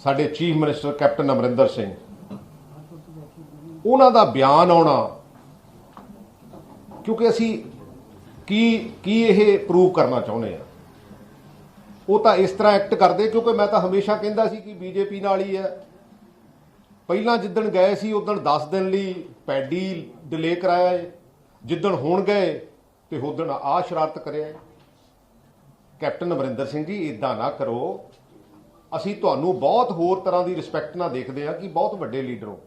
साडे chief minister captain Amarinder Singh उन्हां दा बयान आउणा, क्योंकि असी की ये प्रूव करना चाहुंदे आ। वो तो इस तरह एक्ट करते, क्योंकि मैं तो हमेशा कहता सी कि बीजेपी नाल ही है। पहला जिद्दण गए सी उदण 10 दिन लई पैडी डिले कराया है, जिद्दण हुण गए तो उदण आ शरारत करिया है। कैप्टन अमरिंदर सिंह जी इदां ना करो, असी तुहानूं बहुत होर तरह की रिस्पैक्ट नाल देखते हैं कि बहुत वड्डे लीडर हो,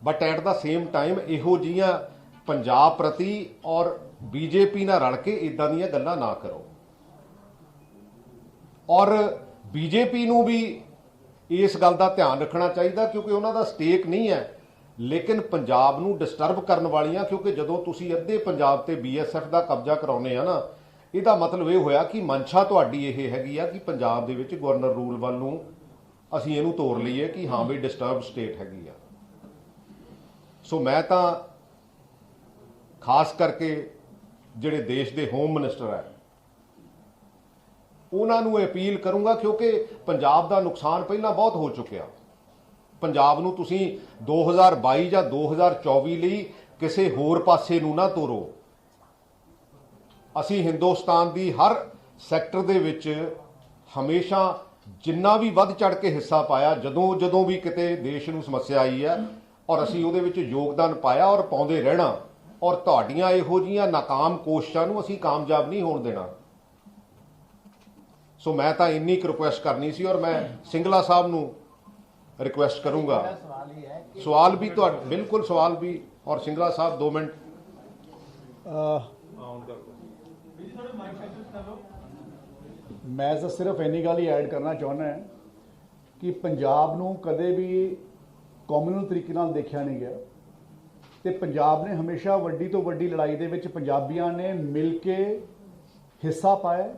but at the same time इहो जिहियां पंजाब प्रति और बीजेपी नाल रल के इदां दीयां गल्लां ना करो। और बीजेपी नूं भी इस गल का ध्यान रखना चाहिए, क्योंकि उन्हों का स्टेक नहीं है, लेकिन पंजाब नूं डिस्टर्ब करने वालियां, क्योंकि जदों तुसीं अद्धे पंजाब ते BSF का कब्जा कराउने आ ना, इहदा मतलब ये होया कि मंशा तुहाडी इह हैगी आ कि पंजाब दे विच गवर्नर रूल वल नूं असीं इहनूं तोड़ लईए कि हाँ भी डिस्टर्ब स्टेट हैगी आ। सो मैं तां खास करके जिहड़े देश के होम मिनिस्टर है उन्होंने अपील करूँगा, क्योंकि पंजाब का नुकसान पहला बहुत हो चुकिया। पंजाब नूं तुसीं 2022 या 2024 लई किसी होर पासे नूं ना तोरो। असी हिंदुस्तान की हर सैक्टर दे विच हमेशा जिन्ना भी वध चढ़ के हिस्सा पाया, जदों जदों भी किते देश नूं समस्या आई है, और असी उहदे विच योगदान पाया और पाउंदे रहना। और तुहाडीआं इहो जिहियां नाकाम कोशिशां नूं असी कामयाब नहीं होण देना। सो मैं तो इन्नी रिक्वेस्ट करनी सी, और मैं सिंगला साहब नूं रिक्वेस्ट करूँगा। सवाल भी तो बिल्कुल सवाल भी, और सिंगला साहब 2 मिनट। मैं तो सिर्फ इन्नी गल ही ऐड करना चाहुंदा है कि पंजाब नूं कदे भी कॉम्यूनल तरीके नाल देखिया नहीं गया, ते पंजाब ने हमेशा वड्डी तो वड्डी लड़ाई दे विच पंजाबियां ने मिल के हिस्सा पाया।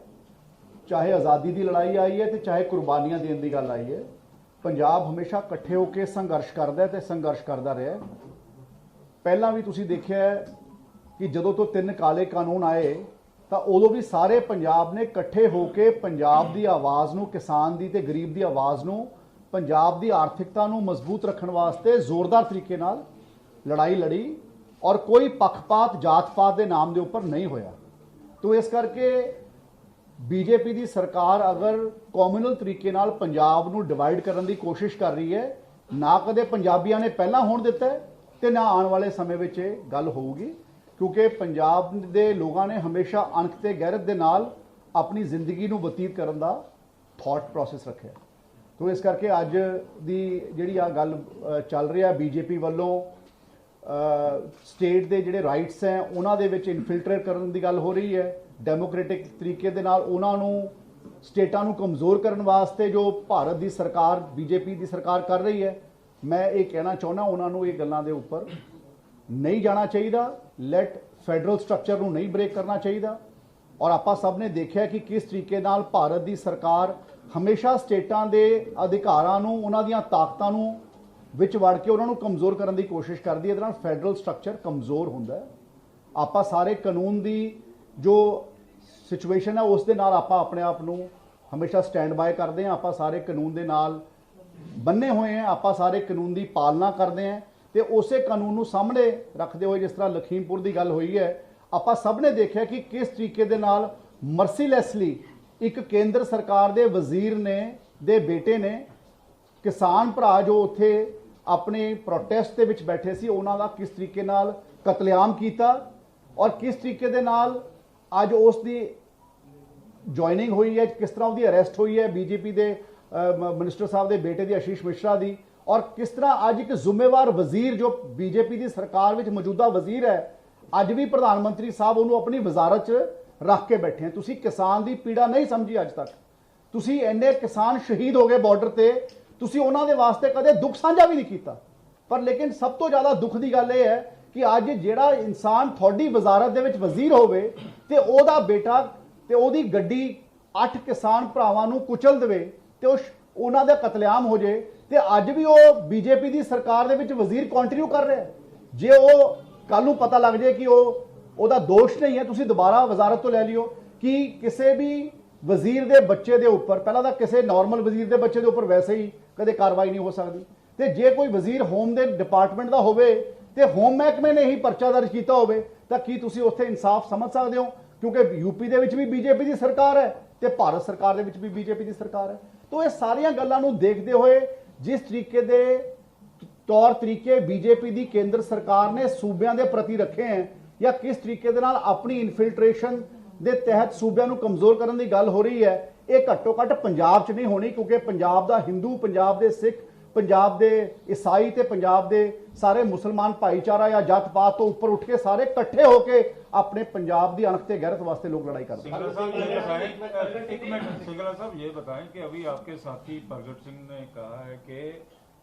चाहे आज़ादी की लड़ाई आई है तो चाहे कुर्बानियां देने की गल आई है, पंजाब हमेशा इकट्ठे होकर संघर्ष करता है तो संघर्ष करता रहा है। पहला भी तुसीं देखिया है कि जदों तो 3 काले कानून आए तो उदों भी सारे पंजाब ने इकट्ठे होकर पंजाब की आवाज़ नूं, किसान की ते गरीब की आवाज़ नूं, पंजाब की आर्थिकता नूं मजबूत रखने वास्ते जोरदार तरीके नाल लड़ाई लड़ी, और कोई पक्षपात जात पात के नाम के उपर नहीं होया। तो इस करके बीजेपी की सरकार अगर कॉम्यूनल तरीके नाल पंजाब नूं डिवाइड करने की कोशिश कर रही है, ना कदे पंजाबियों ने पहला होण दिता है ते ना आने वाले समय में गल होगी, क्योंकि पंजाब के लोगों ने हमेशा अणख ते गैरत दे नाल अपनी जिंदगी नूं बतीत करने का थॉट प्रोसैस रखा। तो इस करके अज दी जिहड़ी आ गल चल रही है बीजेपी वालों स्टेट के जिहड़े राइट्स हैं उन्हां दे विच इनफिल्ट्रेट करने की गल हो रही है, डेमोक्रेटिक तरीके दे नाल उन्हां नूं स्टेटां नूं कमज़ोर करने वास्ते जो भारत की सरकार बीजेपी की सरकार कर रही है। मैं ये कहना चाहुंदा उन्हां नूं ये गल्लां दे उपर नहीं जाना चाहिए, लैट फैडरल स्ट्रक्चर नूं नहीं ब्रेक करना चाहिए। और आपां सब ने देखिया कि किस तरीके नाल भारत की सरकार हमेशा स्टेटां दे अधिकारां नूं, उन्हां दीयां ताकतां नूं विच वड़ के उन्हां नूं कमज़ोर करने की कोशिश करदी है। इहदे नाल फैडरल स्ट्रक्चर कमज़ोर हुंदा है। आपां सारे कानून की जो सिचुएशन है उस दे नाल आपां अपने आप नूं हमेशा स्टैंड बाय करते हैं। आपां सारे कानून दे नाल बन्ने हुए हैं, आपां सारे कानून की पालना करते हैं, तो उस कानून नूं सामने रखते हुए जिस तरह लखीमपुर की गल हुई है, आपां सब ने देखा कि किस तरीके दे नाल मरसीलैसली एक केंद्र सरकार दे वजीर ने दे बेटे ने किसान भरा जो उत्थे अपने प्रोटेस्ट दे विच बैठे सी उन्हां दा किस तरीके नाल कतलेआम कीता, और किस तरीके दे नाल अज उसकी ज्वाइनिंग हुई है, किस तरह उसकी अरेस्ट हुई है बीजेपी के मिनिस्टर साहब के बेटे की आशीष मिश्रा की, और किस तरह अज एक जिम्मेवार वजीर जो बीजेपी की सरकार में मौजूदा वजीर है अज भी प्रधानमंत्री साहब उन्होंने अपनी वजारत रख के बैठे हैं। तुसी किसान की पीड़ा नहीं समझी अज तक, तुसी इन्ने किसान शहीद हो गए बॉर्डर से, तुसी उन्हां दे वास्ते कदे दुख साझा भी नहीं किया। पर लेकिन सब तो ज़्यादा दुख की गल यह है कि अज जिहड़ा इंसान थोड़ी वजारत दे विच वजीर होवे ते ओहदा बेटा ते ओहदी गड्डी 8 किसान भरावां नूं कुचल देवे ते उन्हां दा कतलेआम हो जाए, ते अज भी वो बीजेपी की सरकार दे विच वजीर कंटिन्यू कर रहे हैं। जे वो कल नूं पता लग जाए कि ओहदा दोष नहीं है, तुसीं दोबारा वजारत तो लै लियो कि किसी भी ਵਜ਼ੀਰ ਦੇ ਬੱਚੇ ਦੇ ਉੱਪਰ, ਪਹਿਲਾਂ ਤਾਂ ਕਿਸੇ ਨਾਰਮਲ ਵਜ਼ੀਰ ਦੇ ਬੱਚੇ ਦੇ ਉੱਪਰ ਵੈਸੇ ਹੀ ਕਦੇ ਕਾਰਵਾਈ ਨਹੀਂ ਹੋ ਸਕਦੀ, ਤੇ ਜੇ ਕੋਈ ਵਜ਼ੀਰ ਹੋਮ ਦੇ ਡਿਪਾਰਟਮੈਂਟ ਦਾ ਹੋਵੇ ਤੇ ਹੋਮ ਮਹਿਕਮੇ ਨੇ ਹੀ ਪਰਚਾ ਦਰਜ ਕੀਤਾ ਹੋਵੇ ਤਾਂ ਕੀ ਤੁਸੀਂ ਉੱਥੇ ਇਨਸਾਫ ਸਮਝ ਸਕਦੇ ਹੋ? ਕਿਉਂਕਿ ਯੂਪੀ ਦੇ ਵਿੱਚ ਵੀ ਬੀਜੇਪੀ ਦੀ ਸਰਕਾਰ ਹੈ ਤੇ ਭਾਰਤ ਸਰਕਾਰ ਦੇ ਵਿੱਚ ਵੀ ਬੀਜੇਪੀ ਦੀ ਸਰਕਾਰ ਹੈ। ਤਾਂ ਇਹ ਸਾਰੀਆਂ ਗੱਲਾਂ ਨੂੰ ਦੇਖਦੇ ਹੋਏ ਜਿਸ ਤਰੀਕੇ ਦੇ ਤੌਰ ਤਰੀਕੇ ਬੀਜੇਪੀ ਦੀ ਕੇਂਦਰ ਸਰਕਾਰ ਨੇ ਸੂਬਿਆਂ ਦੇ ਪ੍ਰਤੀ ਰੱਖੇ ਹਨ, ਜਾਂ ਕਿਸ ਤਰੀਕੇ ਦੇ ਨਾਲ ਆਪਣੀ ਇਨਫਿਲਟ੍ਰੇਸ਼ਨ ਦੇ ਤਹਿਤ ਸੂਬਿਆਂ ਨੂੰ ਕਮਜ਼ੋਰ ਕਰਨ ਦੀ ਗੱਲ ਹੋ ਰਹੀ ਹੈ, ਇਹ ਘੱਟੋ ਘੱਟ ਪੰਜਾਬ 'ਚ ਨਹੀਂ ਹੋਣੀ, ਕਿਉਂਕਿ ਪੰਜਾਬ ਦਾ ਹਿੰਦੂ, ਪੰਜਾਬ ਦੇ ਸਿੱਖ, ਪੰਜਾਬ ਦੇ ਈਸਾਈ ਤੇ ਪੰਜਾਬ ਦੇ ਸਾਰੇ ਮੁਸਲਮਾਨ ਭਾਈਚਾਰਾ ਜਾਂ ਜਾਤ ਪਾਤ ਤੋਂ ਉੱਪਰ ਉੱਠ ਕੇ ਸਾਰੇ ਇਕੱਠੇ ਹੋ ਕੇ ਆਪਣੇ ਪੰਜਾਬ ਦੀ ਅਣਖ ਤੇ ਗੈਰਤ वास्ते लोग लड़ाई करते हैं। सिंगला साहब ये बताएं कि अभी आपके साथी प्रगट सिंह ने कहा है कि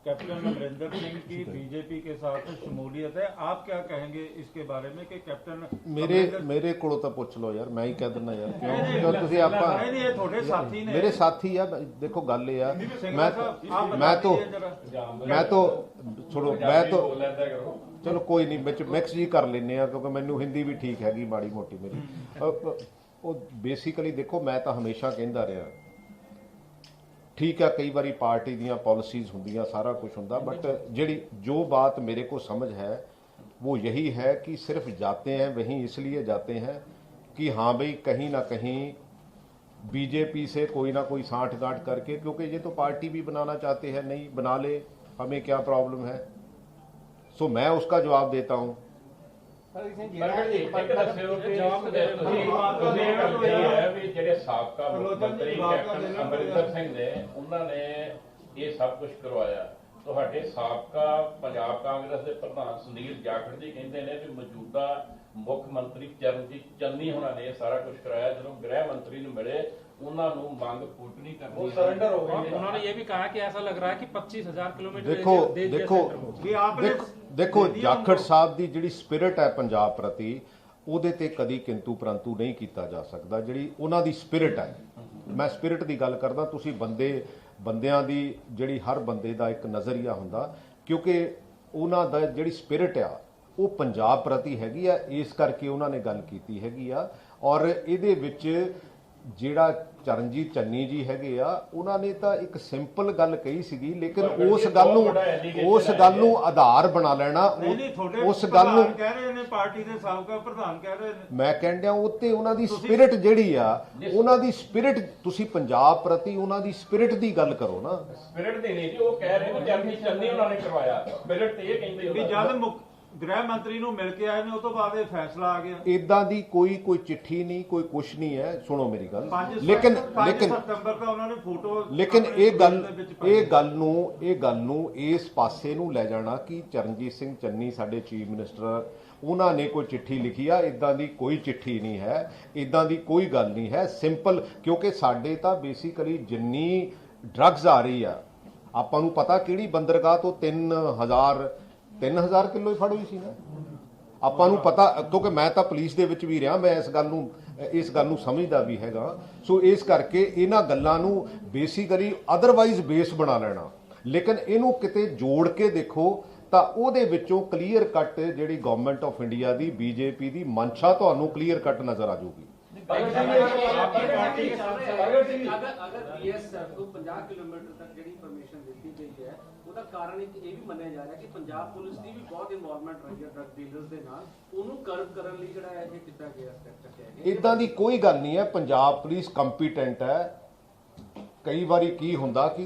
कैप्टन अमरिंदर सिंह की बीजेपी के साथ शमूलियत है, आप क्या कहेंगे इसके बारे में कि कैप्टन ਮੇਰੇ ਕੋਲੋਂ ਤਾਂ ਪੁੱਛ ਲਓ ਯਾਰ, ਮੈਂ ਹੀ ਕਹਿ ਦਿੰਦਾ ਯਾਰ, ਕਿਉਂ ਤੁਸੀਂ ਆਪਾਂ नहीं ये थोड़े साथी ने ਮੇਰੇ ਸਾਥੀ ਆ। ਦੇਖੋ ਗੱਲ ਇਹ ਆ, ਮੈਂ ਤਾਂ ਛੋੜੋ, ਮੈਂ ਤਾਂ ਚਲੋ ਕੋਈ ਨਹੀਂ, ਵਿੱਚ ਮਿਕਸ ਜੀ ਕਰ ਲੈਂਦੇ ਆ ਕਿਉਂਕਿ ਮੈਨੂੰ ਹਿੰਦੀ ਵੀ ਠੀਕ ਹੈਗੀ ਮਾੜੀ ਮੋਟੀ ਮੇਰੀ। ਉਹ ਬੇਸਿਕਲੀ ਦੇਖੋ, ਮੈਂ ਤਾਂ ਹਮੇਸ਼ਾ ਕਹਿੰਦਾ ਰਿਹਾ, ठीक है कई बारी पार्टी ਦੀਆਂ पॉलिसीज ਹੁੰਦੀਆਂ, सारा कुछ ਹੁੰਦਾ, बट ਜਿਹੜੀ जो बात मेरे को समझ है वो यही है कि सिर्फ जाते हैं वहीं इसलिए जाते हैं कि हाँ भाई कहीं ना कहीं बीजेपी से कोई ना कोई साठगांठ करके, क्योंकि ये तो पार्टी भी बनाना चाहते हैं, नहीं बना ले, हमें क्या प्रॉब्लम है। सो मैं उसका जवाब देता हूँ। ਜਿਹੜੇ ਸਾਬਕਾ ਮੰਤਰੀ ਕੈਪਟਨ ਅਮਰਿੰਦਰ ਸਿੰਘ ਨੇ, ਉਹਨਾਂ ਨੇ ਇਹ ਸਭ ਕੁਝ ਕਰਵਾਇਆ। ਤੁਹਾਡੇ ਸਾਬਕਾ ਪੰਜਾਬ ਕਾਂਗਰਸ ਦੇ ਪ੍ਰਧਾਨ ਸੁਨੀਲ ਜਾਖੜ ਜੀ ਕਹਿੰਦੇ ਨੇ ਕਿ ਮੌਜੂਦਾ ਮੁੱਖ ਮੰਤਰੀ ਚਰਨਜੀਤ ਚੰਨੀ ਹੋਣਾ ਨੇ ਇਹ ਸਾਰਾ ਕੁਝ ਕਰਾਇਆ। ਜਦੋਂ ਗ੍ਰਹਿ ਮੰਤਰੀ ਨੂੰ ਮਿਲੇ ਉਹਨਾਂ ਨੂੰ ਮੰਗ ਪੂਰੀ ਨਹੀਂ ਕਰਨੀ, ਉਹ ਸਰੈਂਡਰ ਹੋ ਗਏ। उन्होंने ये भी कहा कि ऐसा लग रहा है कि 25,000 किलोमीटर ਦੇਖੋ ਜਾਖੜ ਸਾਹਿਬ ਦੀ ਜਿਹੜੀ ਸਪਿਰਿਟ ਹੈ ਪੰਜਾਬ ਪ੍ਰਤੀ, ਉਹਦੇ ਤੇ ਕਦੀ ਕਿੰਤੂ ਪਰੰਤੂ ਨਹੀਂ ਕੀਤਾ ਜਾ ਸਕਦਾ। ਜਿਹੜੀ ਉਹਨਾਂ ਦੀ ਸਪਿਰਿਟ ਹੈ, ਮੈਂ ਸਪਿਰਿਟ ਦੀ ਗੱਲ ਕਰਦਾ, ਤੁਸੀਂ ਬੰਦਿਆਂ ਦੀ ਜਿਹੜੀ ਹਰ ਬੰਦੇ ਦਾ ਇੱਕ ਨਜ਼ਰੀਆ ਹੁੰਦਾ, ਕਿਉਂਕਿ ਉਹਨਾਂ ਦਾ ਜਿਹੜੀ ਸਪਿਰਿਟ ਆ ਉਹ ਪੰਜਾਬ ਪ੍ਰਤੀ ਹੈਗੀ ਆ, ਇਸ ਕਰਕੇ ਉਹਨਾਂ ਨੇ ਗੱਲ ਕੀਤੀ ਹੈਗੀ ਆ। ਔਰ ਇਹਦੇ ਵਿੱਚ ਜਿਹੜਾ ਚਰਨਜੀਤ ਚੰਨੀ ਜੀ ਹੈਗੇ ਆ, ਉਹਨਾਂ ਨੇ ਤਾਂ ਇੱਕ ਸਿੰਪਲ ਗੱਲ ਕਹੀ ਸੀਗੀ, ਲੇਕਿਨ ਉਸ ਗੱਲ ਨੂੰ ਆਧਾਰ ਬਣਾ ਲੈਣਾ, ਉਸ ਗੱਲ ਨੂੰ ਕਹਿ ਰਹੇ ਨੇ ਪਾਰਟੀ ਦੇ ਸਾਬਕਾ ਪ੍ਰਧਾਨ ਕਹਿ ਰਹੇ ਨੇ। ਮੈਂ ਕਹਿੰਦਾ ਉੱਤੇ ਉਹਨਾਂ ਦੀ ਸਪਿਰਿਟ ਜਿਹੜੀ ਆ, ਉਹਨਾਂ ਦੀ ਸਪਿਰਿਟ, ਤੁਸੀਂ ਪੰਜਾਬ ਪ੍ਰਤੀ ਉਹਨਾਂ ਦੀ ਸਪਿਰਿਟ ਦੀ ਗੱਲ ਕਰੋ ਨਾ। ਸਪਿਰਿਟ ਦੀ ਨਹੀਂ ਜੀ, ਉਹ ਕਹਿ ਰਹੇ ਨੇ ਚਰਨਜੀਤ ਚੰਨੀ ਉਹਨਾਂ ਨੇ ਕਰਵਾਇਆ। ਸਪਿਰਿਟ ਤੇ ਇਹ ਕਹਿੰਦੇ ਵੀ ਜਦ ਗ੍ਰਹਿ ਮੰਤਰੀ ਨੂੰ ਮਿਲ ਕੇ ਆਏ ਨੇ ਉਸ ਤੋਂ ਬਾਅਦ ਇਹ ਫੈਸਲਾ ਆ ਗਿਆ। ਇਦਾਂ ਦੀ ਕੋਈ ਚਿੱਠੀ ਨਹੀਂ, ਕੋਈ ਕੁਛ ਨਹੀਂ ਹੈ। ਸੁਣੋ ਮੇਰੀ ਗੱਲ, 5 ਲੇਕਿਨ ਸਤੰਬਰ ਦਾ ਉਹਨਾਂ ਨੇ ਫੋਟੋ, ਲੇਕਿਨ ਇਹ ਗੱਲ ਨੂੰ ਇਸ ਪਾਸੇ ਨੂੰ ਲੈ ਜਾਣਾ ਕਿ ਚਰਨਜੀਤ ਸਿੰਘ ਚੰਨੀ ਸਾਡੇ ਚੀਫ ਮਿਨਿਸਟਰ, ਉਹਨਾਂ ਨੇ ਕੋਈ ਚਿੱਠੀ ਲਿਖੀ ਆ, ਇਦਾਂ ਦੀ ਕੋਈ ਚਿੱਠੀ ਨਹੀਂ ਹੈ, ਇਦਾਂ ਦੀ ਕੋਈ ਗੱਲ ਨਹੀਂ ਹੈ। ਸਿੰਪਲ, ਕਿਉਂਕਿ ਸਾਡੇ ਤਾਂ ਬੇਸਿਕਲੀ ਜਿੰਨੀ ਡਰੱਗਸ ਆ ਰਹੀ ਆ, ਆਪਾਂ ਨੂੰ ਪਤਾ ਕਿਹੜੀ ਬੰਦਰਗਾਹ ਤੋਂ 3000 ਕਿਲੋ ਹੀ ਫੜ ਹੋਈ ਸੀ ਨਾ, ਆਪਾਂ ਨੂੰ ਪਤਾ, ਕਿਉਂਕਿ ਮੈਂ ਤਾਂ ਪੁਲਿਸ ਦੇ ਵਿੱਚ ਵੀ ਰਿਹਾ, ਮੈਂ ਇਸ ਗੱਲ ਨੂੰ ਸਮਝਦਾ ਵੀ ਹੈਗਾ। ਸੋ ਇਸ ਕਰਕੇ ਇਹਨਾਂ ਗੱਲਾਂ ਨੂੰ ਬੇਸਿਕਲੀ ਅਦਰਵਾਈਜ਼ ਬੇਸ ਬਣਾ ਲੈਣਾ, ਲੇਕਿਨ ਇਹਨੂੰ ਕਿਤੇ ਜੋੜ ਕੇ ਦੇਖੋ ਤਾਂ ਉਹਦੇ ਵਿੱਚੋਂ ਕਲੀਅਰ ਕੱਟ ਜਿਹੜੀ government of India the BJP ਦੀ ਮਨਸ਼ਾ ਤੁਹਾਨੂੰ ਕਲੀਅਰ ਕੱਟ ਨਜ਼ਰ ਆ ਜਾਊਗੀ। अगर बीएसएफ को 50 किलोमीटर तक ਜਿਹੜੀ ਪਰਮਿਸ਼ਨ ਦਿੱਤੀ ਗਈ ਹੈ, ਉਹਦਾ ਕਾਰਨ ਇੱਕ ਇਹ ਵੀ ਮੰਨਿਆ ਜਾ ਰਿਹਾ ਕਿ ਪੰਜਾਬ ਪੁਲਿਸ ਦੀ ਵੀ ਬਹੁਤ ਇਨਵੋਲਵਮੈਂਟ ਰਹੀ ਹੈ ਡਰੱਗ ਡੀਲਰਸ ਦੇ ਨਾਲ, ਉਹਨੂੰ ਕਰਬ ਕਰਨ ਲਈ ਜਿਹੜਾ ਇਹ ਕੀਤਾ ਗਿਆ ਸਟੈਪ ਚੱਕਿਆ ਗਿਆ। ਇਦਾਂ ਦੀ ਕੋਈ ਗੱਲ ਨਹੀਂ ਹੈ, ਪੰਜਾਬ ਪੁਲਿਸ ਕੰਪੀਟੈਂਟ ਹੈ। ਕਈ ਵਾਰੀ ਕੀ ਹੁੰਦਾ ਕਿ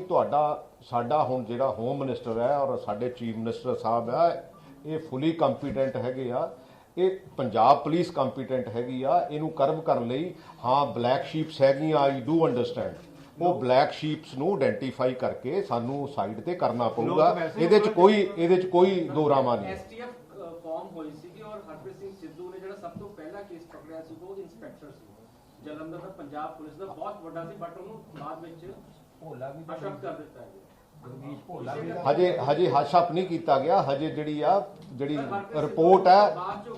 ਸਾਡਾ ਹੁਣ ਜਿਹੜਾ ਹੋਮ ਮਿਨਿਸਟਰ ਹੈ ਔਰ ਸਾਡੇ ਚੀਫ ਮਿਨਿਸਟਰ ਸਾਹਿਬ ਹੈ, ਇਹ ਫੁੱਲੀ ਕੰਪੀਟੈਂਟ ਹੈਗੇ ਆ। ਇਹ ਪੰਜਾਬ ਪੁਲਿਸ ਕੰਪੀਟੈਂਟ ਹੈਗੀ ਆ ਇਹਨੂੰ ਕਰਬ ਕਰਨ ਲਈ। ਹਾਂ ਬਲੈਕ ਸ਼ੀਪਸ ਹੈਗੀਆਂ, ਆਈ ਡੂ ਅੰਡਰਸਟੈਂਡ, ਉਹ ਬਲੈਕ ਸ਼ੀਪਸ ਨੂੰ ਆਇਡੈਂਟੀਫਾਈ ਕਰਕੇ ਸਾਨੂੰ ਸਾਈਡ ਤੇ ਕਰਨਾ ਪਊਗਾ। ਇਹਦੇ ਚ ਕੋਈ ਦੋਰਾਮਾ ਨਹੀਂ। ਐਸਟੀਐਫ ਫਾਰਮ ਹੋਈ ਸੀ ਔਰ ਹਰਪ੍ਰੀਤ ਸਿੰਘ ਸਿੱਧੂ ਨੇ ਜਿਹੜਾ ਸਭ ਤੋਂ ਪਹਿਲਾ ਕੇਸ ਪਕੜਿਆ ਸੀ ਉਹ ਇੰਸਪੈਕਟਰ ਸੀ ਜਲੰਧਰ ਦਾ, ਪੰਜਾਬ ਪੁਲਿਸ ਦਾ ਬਹੁਤ ਵੱਡਾ ਸੀ, ਬਟ ਉਹਨੂੰ ਬਾਅਦ ਵਿੱਚ ਅਸ਼ਫ ਕਰ ਦਿੱਤਾ ਗਿਆ। ਹਜੇ ਹਸ਼ਪ ਨਹੀਂ ਕੀਤਾ ਗਿਆ। ਹਜੇ ਜਿਹੜੀ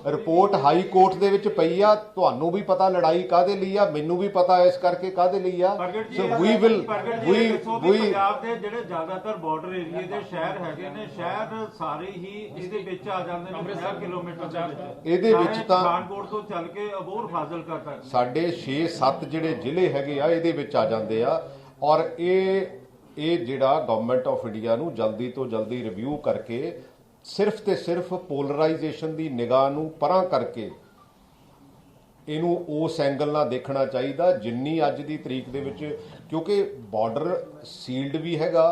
ਰਿਪੋਰਟ ਹਾਈ ਕੋਰਟ ਦੇ ਵਿੱਚ ਪਈ ਆ। ਤੁਹਾਨੂੰ ਵੀ ਪਤਾ ਲੜਾਈ ਕਾਹਦੇ ਲਈ ਆ, ਮੈਨੂੰ ਵੀ ਪਤਾ ਇਸ ਕਰਕੇ ਕਾਹਦੇ ਲਈ ਆ। ਸੋ ਵੀ ਪੰਜਾਬ ਦੇ ਜਿਹੜੇ ਜ਼ਿਆਦਾਤਰ ਬਾਰਡਰ ਏਰੀਏ ਦੇ ਸ਼ਹਿਰ ਹੈਗੇ ਨੇ, ਸ਼ਹਿਰ ਸਾਰੇ ਹੀ ਇਹਦੇ ਵਿੱਚ ਆ ਜਾਂਦੇ ਨੇ 50 ਕਿਲੋਮੀਟਰ ਦੇ ਵਿੱਚ। ਇਹਦੇ ਵਿੱਚ ਤਾਂ ਪਠਾਨਕੋਟ ਤੋਂ ਚੱਲ ਕੇ ਅਬੋਹਰ ਫਾਜ਼ਿਲਕਾ ਤੱਕ ਸਾਡੇ 6-7 ਜਿਹੜੇ ਜ਼ਿਲ੍ਹੇ ਹੈਗੇ ਆ ਇਹਦੇ ਵਿੱਚ ਆ ਜਾਂਦੇ ਆ। ਔਰ ਇਹ ਜਿਹੜਾ ਗਵਰਨਮੈਂਟ ਆਫ ਇੰਡੀਆ ਨੂੰ ਜਲਦੀ ਤੋਂ ਜਲਦੀ ਰਿਵਿਊ ਕਰਕੇ ਸਿਰਫ ਤੇ ਸਿਰਫ ਪੋਲਰਾਈਜੇਸ਼ਨ ਦੀ ਨਿਗਾਹ ਨੂੰ ਪਰਾਂ ਕਰਕੇ ਇਹਨੂੰ ਉਸ ਐਂਗਲ ਨਾਲ ਦੇਖਣਾ ਚਾਹੀਦਾ ਜਿੰਨੀ ਅੱਜ ਦੀ ਤਰੀਕ ਦੇ ਵਿੱਚ, ਕਿਉਂਕਿ ਬਾਰਡਰ ਸੀਲਡ ਵੀ ਹੈਗਾ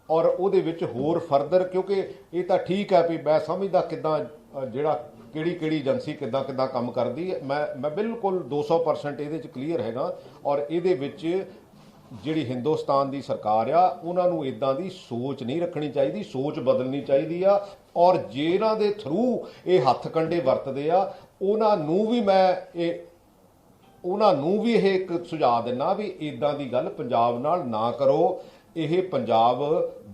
ਔਰ ਉਹਦੇ ਵਿੱਚ ਹੋਰ ਫਰਦਰ, ਕਿਉਂਕਿ ਇਹ ਤਾਂ ਠੀਕ ਹੈ ਵੀ ਮੈਂ ਸਮਝਦਾ ਕਿੱਦਾਂ ਜਿਹੜਾ ਕਿਹੜੀ ਏਜੰਸੀ ਕਿੱਦਾਂ ਕੰਮ ਕਰਦੀ ਹੈ। ਮੈਂ ਬਿਲਕੁਲ 200% ਇਹਦੇ 'ਚ ਕਲੀਅਰ ਹੈਗਾ। ਔਰ ਇਹਦੇ ਵਿੱਚ ਜਿਹੜੀ ਹਿੰਦੁਸਤਾਨ ਦੀ ਸਰਕਾਰ ਆ ਉਹਨਾਂ ਨੂੰ ਇਦਾਂ ਦੀ ਸੋਚ ਨਹੀਂ ਰੱਖਣੀ ਚਾਹੀਦੀ, ਸੋਚ ਬਦਲਣੀ ਚਾਹੀਦੀ ਆ। ਔਰ ਜਿਹਨਾਂ ਦੇ ਥਰੂ ਇਹ ਹੱਥ ਕੰਡੇ ਵਰਤਦੇ ਆ ਉਹਨਾਂ ਨੂੰ ਵੀ ਇਹ ਇੱਕ ਸੁਝਾਅ ਦਿੰਦਾ ਵੀ ਇਦਾਂ ਦੀ ਗੱਲ ਪੰਜਾਬ ਨਾਲ ਨਾ ਕਰੋ। ਇਹ ਪੰਜਾਬ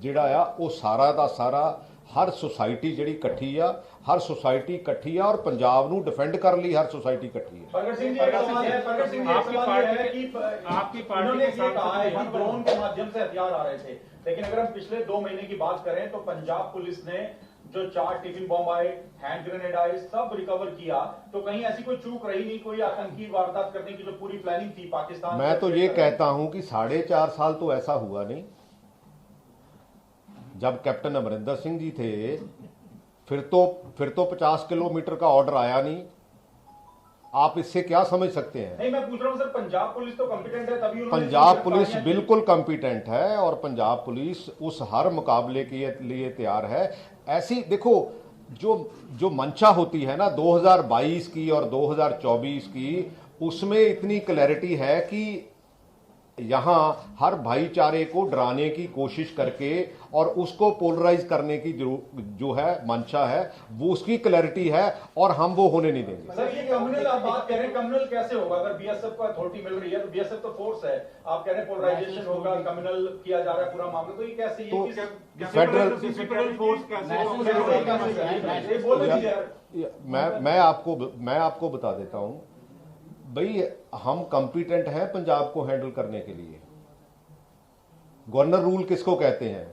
ਜਿਹੜਾ ਆ ਉਹ ਸਾਰਾ ਦਾ ਸਾਰਾ ਹਰ ਸੁਸਾਇਟੀ ਜਿਹੜੀ ਇਕੱਠੀ ਆ, ਹਰ ਸੁਸਾਇਟੀ ਇਕੱਠੀ ਆ ਔਰ ਪੰਜਾਬ ਨੂੰ डिफेंड करने ਲਈ हर सोसाइटी इकट्ठी है। प्रगट सिंह जी, एक सवाल है आपकी पार्टी ने ये कहा है कि ड्रोन के माध्यम से हथियार आ रहे थे, लेकिन अगर हम पिछले 2 महीने की बात करें तो पंजाब पुलिस ने जो 4 टिफिन बॉम्ब आए, हैंड ग्रेनेड आए, सब रिकवर किया। तो कहीं ऐसी कोई चूक रही नहीं, कोई आतंकी वारदात करने की जो पूरी प्लानिंग थी पाकिस्तान? मैं तो ये कहता हूं कि 4.5 साल तो ऐसा हुआ नहीं। जब कैप्टन अमरिंदर सिंह जी थे फिर तो 50 किलोमीटर का ऑर्डर आया नहीं। आप इससे क्या समझ सकते हैं? नहीं, मैं पूछ रहा हूं सर, पंजाब पुलिस तो कॉम्पिटेंट है, तभी पंजाब पुलिस बिल्कुल कॉम्पिटेंट है और पंजाब पुलिस उस हर मुकाबले के लिए तैयार है। ऐसी देखो जो मंशा होती है ना 2022 की और 2024 की, उसमें इतनी क्लैरिटी है कि यहाँ हर भाईचारे को डराने की कोशिश करके और उसको पोलराइज करने की जो है मंशा है वो उसकी क्लैरिटी है और हम वो होने नहीं देंगे। सर, ये कम्युनल आप बात कह रहे हैं, कम्युनल कैसे होगा? अगर बीएसएफ को अथॉरिटी मिल रही है तो बीएसएफ तो फोर्स है, आप कह रहे हैं पोलराइजेशन होगा, कम्युनल किया जा रहा है पूरा मामला, तो ये कैसे? तो फेडरल फोर्स कैसे? मैं आपको बता देता हूं भाई, हम कॉम्पिटेंट हैं पंजाब को हैंडल करने के लिए। गवर्नर रूल किसको कहते हैं?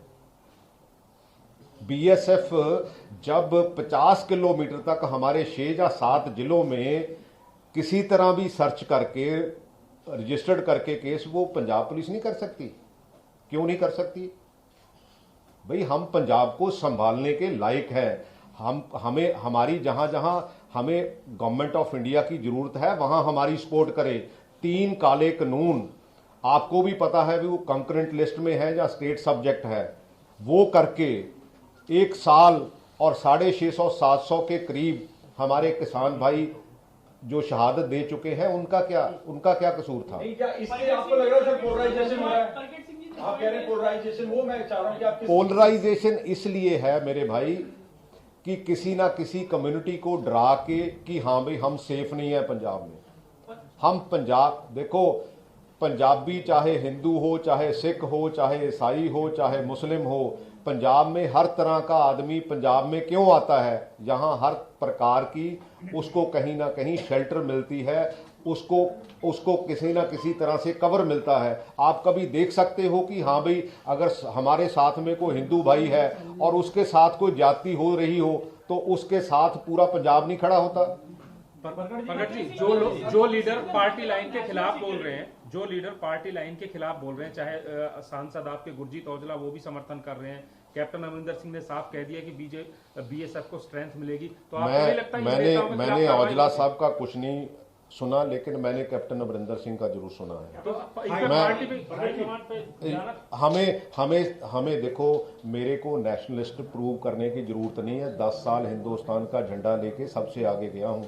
बीएसएफ जब 50 किलोमीटर तक हमारे 6 या 7 जिलों में किसी तरह भी सर्च करके रजिस्टर्ड करके केस, वो पंजाब पुलिस नहीं कर सकती। क्यों नहीं कर सकती भाई? हम पंजाब को संभालने के लायक हैं। हमें हमारी जहां हमें गवर्नमेंट ऑफ इंडिया की जरूरत है वहां हमारी सपोर्ट करे। 3 काले कानून आपको भी पता है भी वो कंकरेंट लिस्ट में है या स्टेट सब्जेक्ट है, वो करके 1 साल और 650-700 के करीब हमारे किसान भाई जो शहादत दे चुके हैं, उनका क्या कसूर था? क्या इससे आपको लग रहा है सर पोलराइजेशन हो रहा है? आप कह रहे हैं पोलराइजेशन, वो मैं चाह रहा हूं कि आप पोलराइजेशन इसलिए है मेरे भाई कि किसी ना किसी कम्युनिटी को डरा के कि हाँ भाई हम सेफ नहीं है पंजाब में। हम पंजाब देखो, पंजाबी चाहे हिंदू हो, चाहे सिख हो, चाहे ईसाई हो, चाहे मुस्लिम हो, पंजाब में हर तरह का आदमी पंजाब में क्यों आता है? यहाँ हर प्रकार की उसको कहीं ना कहीं शेल्टर मिलती है, उसको किसी ना किसी तरह से कवर मिलता है। आप कभी देख सकते हो कि हाँ भाई अगर हमारे साथ में कोई हिंदू भाई है और उसके साथ कोई जाति हो रही हो तो उसके साथ पूरा पंजाब नहीं खड़ा होता? प्रगट जी, जो लीडर पार्टी लाइन के खिलाफ बोल रहे हैं, चाहे सांसद आपके गुरजीत औजला वो भी समर्थन कर रहे हैं, कैप्टन अमरिंदर सिंह ने साफ कह दिया कि बीएसएफ को स्ट्रेंथ मिलेगी, तो आपको नहीं लगता मैंने औजला साहब का कुछ नहीं सुना, लेकिन मैंने कैप्टन अमरिंदर सिंह का जरूर सुना है। तो हमें देखो, मेरे को नेशनलिस्ट प्रूव करने की जरूरत नहीं है। 10 साल हिंदुस्तान का झंडा लेके सबसे आगे गया हूं।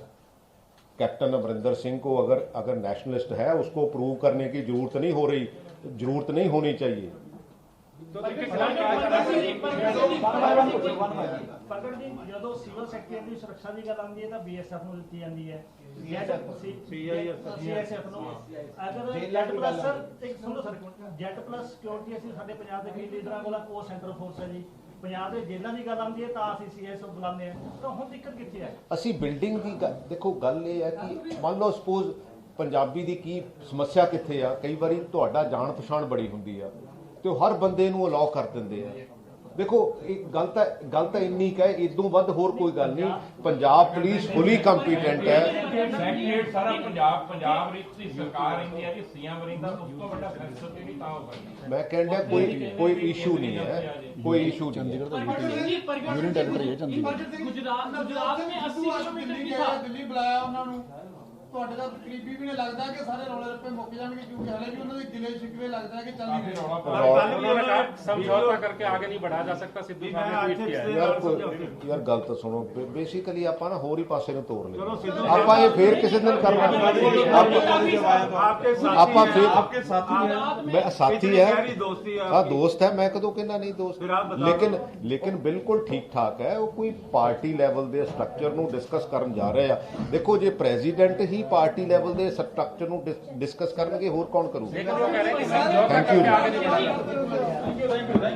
कैप्टन अमरिंदर सिंह को अगर नेशनलिस्ट है उसको प्रूव करने की जरूरत नहीं होनी चाहिए। ਪ੍ਰਗਟ ਜੀ ਜਦੋਂ ਸਿਵਲ ਸੈਕਟਰੀ ਦੀ ਸੁਰੱਖਿਆ ਦੀ ਗੱਲ ਆਉਂਦੀ ਹੈ ਤਾਂ BSF ਨੂੰ ਦਿੱਤੀ ਜਾਂਦੀ ਹੈ CSF ਨੂੰ ਅਗਰ ਜੈਟ ਪਲੱਸ ਇੱਕ ਸੁਣੋ ਸਰ ਜੈਟ ਪਲੱਸ ਸਿਕਿਉਰਿਟੀ ਅਸੀਂ ਸਾਡੇ ਪੰਜਾਬ ਦੇ ਕਈ ਲੀਡਰਾਂ ਕੋਲ ਉਹ ਸੈਂਟਰਲ ਫੋਰਸ ਹੈ ਜੀ ਪੰਜਾਬ ਦੇ ਜੇਲ੍ਹਾਂ ਦੀ ਗੱਲ ਆਉਂਦੀ ਹੈ ਤਾਂ ਅਸੀਂ CSF ਬੁਲਾਉਂਦੇ ਹਾਂ ਤਾਂ ਹੁਣ ਦਿੱਕਤ ਕਿੱਥੇ ਹੈ ਅਸੀਂ ਬਿਲਡਿੰਗ ਦੀ ਦੇਖੋ ਗੱਲ ਇਹ ਹੈ ਕਿ ਮੰਨ ਲਓ ਸਪੋਜ਼ ਪੰਜਾਬੀ ਦੀ ਕੀ ਸਮੱਸਿਆ ਕਿੱਥੇ ਆ ਕਈ ਵਾਰੀ ਤੁਹਾਡਾ ਜਾਣ ਪਛਾਣ ਬੜੀ ਹੁੰਦੀ ਆ ਤੇ ਉਹ ਹਰ ਬੰਦੇ ਨੂੰ ਅਲਾਉ ਕਰ ਦਿੰਦੇ ਆ ਦੇਖੋ ਇਹ ਗੱਲ ਤਾਂ ਇੰਨੀ ਕੁ ਹੈ ਇਦੋਂ ਵੱਧ ਹੋਰ ਕੋਈ ਗੱਲ ਨਹੀਂ ਪੰਜਾਬ ਪੁਲਿਸ ਫੁੱਲੀ ਕੰਪੀਟੈਂਟ ਹੈ ਸੈਕਟਰੀਏਟ ਸਾਰਾ ਪੰਜਾਬ ਵਿੱਚ ਦੀ ਸਰਕਾਰ ਇੰਡੀਆ ਦੀ ਸੀਐਮ ਰਹਿੰਦਾ ਉਸ ਤੋਂ ਵੱਡਾ ਫੈਸਲਾ ਤੇ ਨਹੀਂ ਤਾਂ ਹੋਗਾ ਮੈਂ ਕਹਿੰਦਾ ਕੋਈ ਇਸ਼ੂ ਨਹੀਂ ਹੈ ਕੋਈ ਇਸ਼ੂ ਨਹੀਂ यूनियन टेरिटरी है चंडीगढ़ गुजरात में 80 किलोमीटर की था ਦਿੱਲੀ ਬੁਲਾਇਆ ਉਹਨਾਂ ਨੂੰ ਤੁਹਾਡੇ ਦਾ ਕਰੀਬੀ ਵੀ ਨਹੀਂ ਲੱਗਦਾ ਕਿ ਸਾਰੇ ਰੌਲੇ ਰੱਪੇ ਮੁੱਕ ਜਾਣਗੇ ਕਿਉਂਕਿ ਹਲੇ ਵੀ ਉਹਨਾਂ ਦੇ ਗਿਲੇ ਸ਼ਿਕਵੇ ਲੱਗਦਾ ਕਿ ਚੱਲ ਨਹੀਂ ਰਿਹਾ समझौता करके आगे नहीं बढ़ा जा सकता सिद्धू साहब ने ट्वीट किया है ਯਾਰ ਗੱਲ ਤਾਂ ਸੁਣੋ ਬੇਸਿਕਲੀ ਆਪਾਂ ਨਾ ਹੋਰ ਹੀ ਪਾਸੇ ਨੂੰ ਤੋੜ ਲਈ ਆਪਾਂ ਇਹ ਫੇਰ ਕਿਸੇ ਦਿਨ ਕਰਨਾ ਆਪਾਂ ਫੇਰ ਮੈਂ ਸਾਥੀ ਹੈ ਹਾਂ ਦੋਸਤ ਹੈ ਮੈਂ ਕਦੋਂ ਕਹਿੰਦਾ ਨਹੀਂ ਦੋਸਤ ਲੇਕਿਨ ਬਿਲਕੁਲ ਠੀਕ ਠਾਕ ਹੈ ਉਹ ਕੋਈ ਪਾਰਟੀ ਲੈਵਲ ਦੇ ਸਟਰਕਚਰ ਨੂੰ ਡਿਸਕਸ ਕਰਨ ਜਾ ਰਹੇ ਆ ਦੇਖੋ ਜੇ ਪ੍ਰੈਜ਼ੀਡੈਂਟ ਹੀ ਪਾਰਟੀ ਲੈਵਲ ਦੇ ਸਟਰਕਚਰ ਨੂੰ ਡਿਸਕਸ ਕਰਨਗੇ ਹੋਰ ਕੌਣ ਕਰੂਗਾ लेकिन वो कह रहे हैं कि समझौता करके आगे नहीं बढ़ा